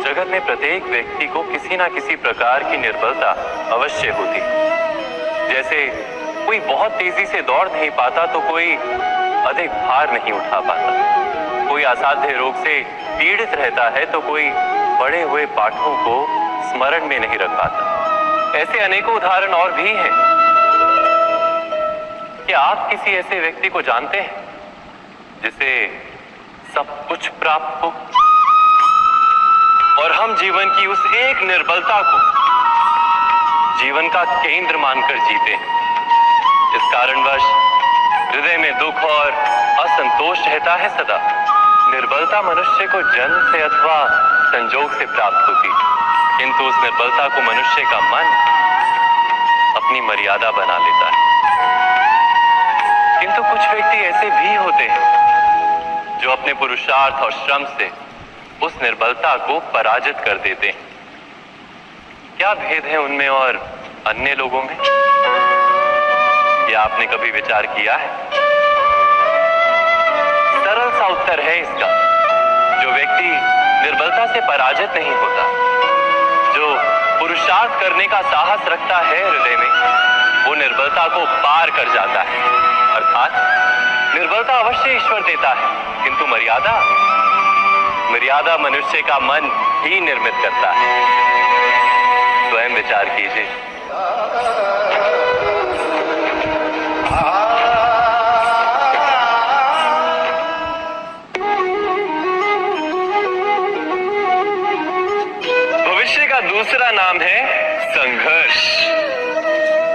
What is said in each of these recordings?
जगत में प्रत्येक व्यक्ति को किसी ना किसी प्रकार की निर्बलता अवश्य होती। जैसे कोई बहुत तेजी से दौड़ नहीं पाता तो कोई अधिक भार नहीं उठा पाता, कोई असाध्य रोग से पीड़ित रहता है तो कोई पढ़े हुए पाठों को स्मरण में नहीं रख पाता। ऐसे अनेकों उदाहरण और भी हैं। क्या आप किसी ऐसे व्यक्ति को जानते हैं जिसे सब कुछ प्राप्त हो और हम जीवन की उस एक निर्बलता को जीवन का केंद्र मानकर जीते हैं? इस कारणवश हृदय में दुख और असंतोष रहता है सदा। निर्बलता मनुष्य को जन्म से अथवा संजोग से प्राप्त होती, किंतु उस निर्बलता को मनुष्य का मन अपनी मर्यादा बना लेता है। किंतु कुछ व्यक्ति ऐसे भी होते हैं जो अपने पुरुषार्थ और श्रम से उस निर्बलता को पराजित कर देते हैं। क्या भेद है उनमें और अन्य लोगों में? क्या आपने कभी विचार किया है? सरल सा उत्तर है इसका। जो व्यक्ति निर्बलता से पराजित नहीं होता, जो पुरुषार्थ करने का साहस रखता है हृदय में, वो निर्बलता को पार कर जाता है। अर्थात निर्बलता अवश्य ईश्वर देता है, किंतु मर्यादा मनुष्य का मन ही निर्मित करता है। स्वयं विचार कीजिए। भविष्य का दूसरा नाम है संघर्ष।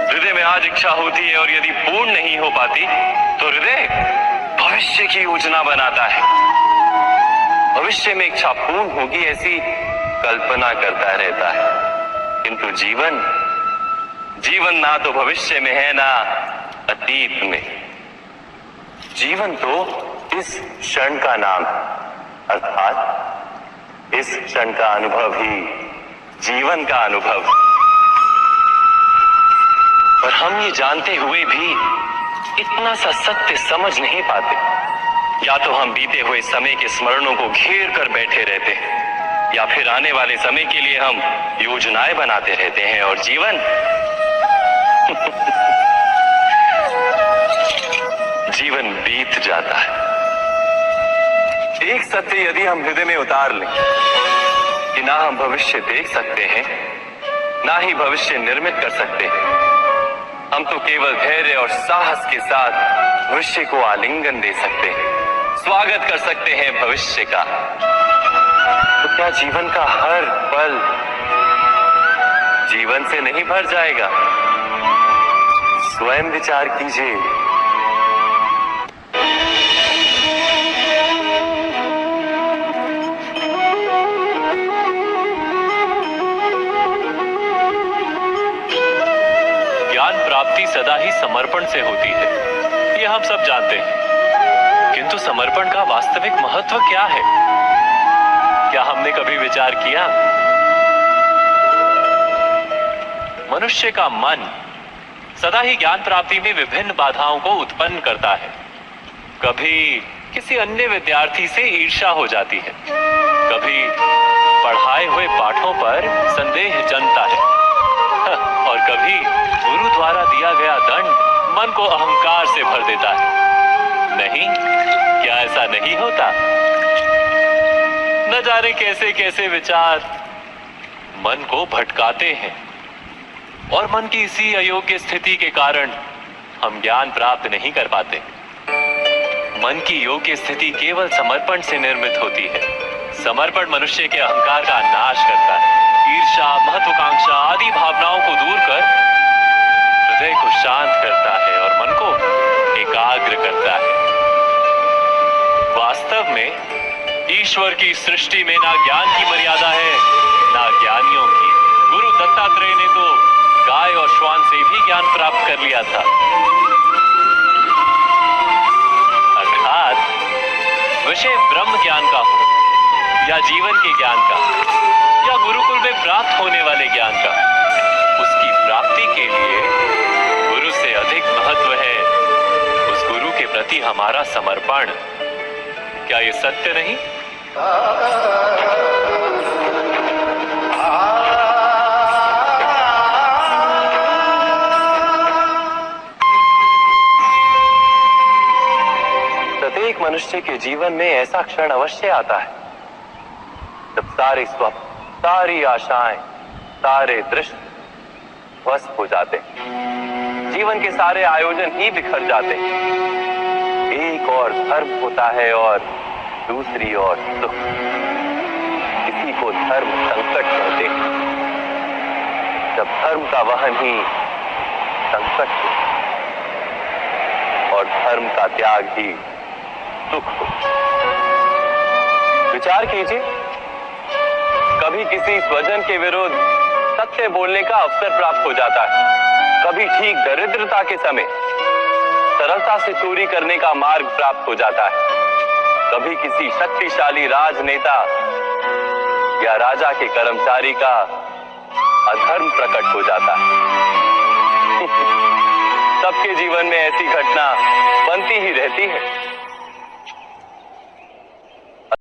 हृदय में आज इच्छा होती है और यदि पूर्ण नहीं हो पाती तो हृदय भविष्य की योजना बनाता है। भविष्य में इच्छा पूर्ण होगी ऐसी कल्पना करता रहता है, किंतु जीवन ना तो भविष्य में है ना अतीत में। जीवन तो इस क्षण का नाम है, अर्थात इस क्षण का अनुभव ही जीवन का अनुभव। पर हम ये जानते हुए भी इतना सा सत्य समझ नहीं पाते। या तो हम बीते हुए समय के स्मरणों को घेर कर बैठे रहते हैं, या फिर आने वाले समय के लिए हम योजनाएं बनाते रहते हैं और जीवन बीत जाता है। एक सत्य यदि हम हृदय में उतार लें कि ना हम भविष्य देख सकते हैं, ना ही भविष्य निर्मित कर सकते हैं, हम तो केवल धैर्य और साहस के साथ भविष्य को आलिंगन दे सकते हैं, स्वागत कर सकते हैं भविष्य का। तो क्या जीवन का हर पल जीवन से नहीं भर जाएगा? स्वयं विचार कीजिए। ज्ञान प्राप्ति सदा ही समर्पण से होती है, ये हम सब जानते हैं। किंतु समर्पण का वास्तविक महत्व क्या है? क्या हमने कभी विचार किया? मनुष्य का मन सदा ही ज्ञान प्राप्ति में विभिन्न बाधाओं को उत्पन्न करता है। कभी किसी अन्य विद्यार्थी से ईर्ष्या हो जाती है, कभी पढ़ाए हुए पाठों पर संदेह जन्मता है और कभी गुरु द्वारा दिया गया दंड मन को अहंकार से भर देता है। नहीं, क्या ऐसा नहीं होता? न जाने कैसे कैसे विचार मन को भटकाते हैं और मन की इसी अयोग्य स्थिति के कारण हम ज्ञान प्राप्त नहीं कर पाते। मन की योग्य स्थिति केवल समर्पण से निर्मित होती है। समर्पण मनुष्य के अहंकार का नाश करता है, ईर्ष्या, महत्वाकांक्षा आदि भावनाओं को दूर कर हृदय को शांत करता है और मन को एकाग्र करता है। वास्तव में ईश्वर की सृष्टि में ना ज्ञान की मर्यादा है ना ज्ञानियों की। गुरु दत्तात्रेय ने तो गाय और श्वान से भी ज्ञान प्राप्त कर लिया था। अर्थात विषय ब्रह्म ज्ञान का हो या जीवन के ज्ञान का या गुरुकुल में प्राप्त होने वाले ज्ञान का, उसकी प्राप्ति के लिए गुरु से अधिक महत्व है उस गुरु के प्रति हमारा समर्पण। क्या ये सत्य नहीं? प्रत्येक मनुष्य के जीवन में ऐसा क्षण अवश्य आता है जब सारे स्वप्न, सारी आशाएं, सारे दृश्य ध्वस्त हो जाते हैं। जीवन के सारे आयोजन ही बिखर जाते हैं। एक और धर्म होता है और दूसरी ओर सुख। किसी को धर्म संकट कहते हैं, जब धर्म का वहन ही संकट हो और धर्म का त्याग ही सुख हो। विचार कीजिए, कभी किसी स्वजन के विरुद्ध सत्य बोलने का अवसर प्राप्त हो जाता है, कभी ठीक दरिद्रता के समय सरलता से चोरी करने का मार्ग प्राप्त हो जाता है, कभी किसी शक्तिशाली राजनेता या राजा के कर्मचारी का अधर्म प्रकट हो जाता है। सबके जीवन में ऐसी घटना बनती ही रहती है।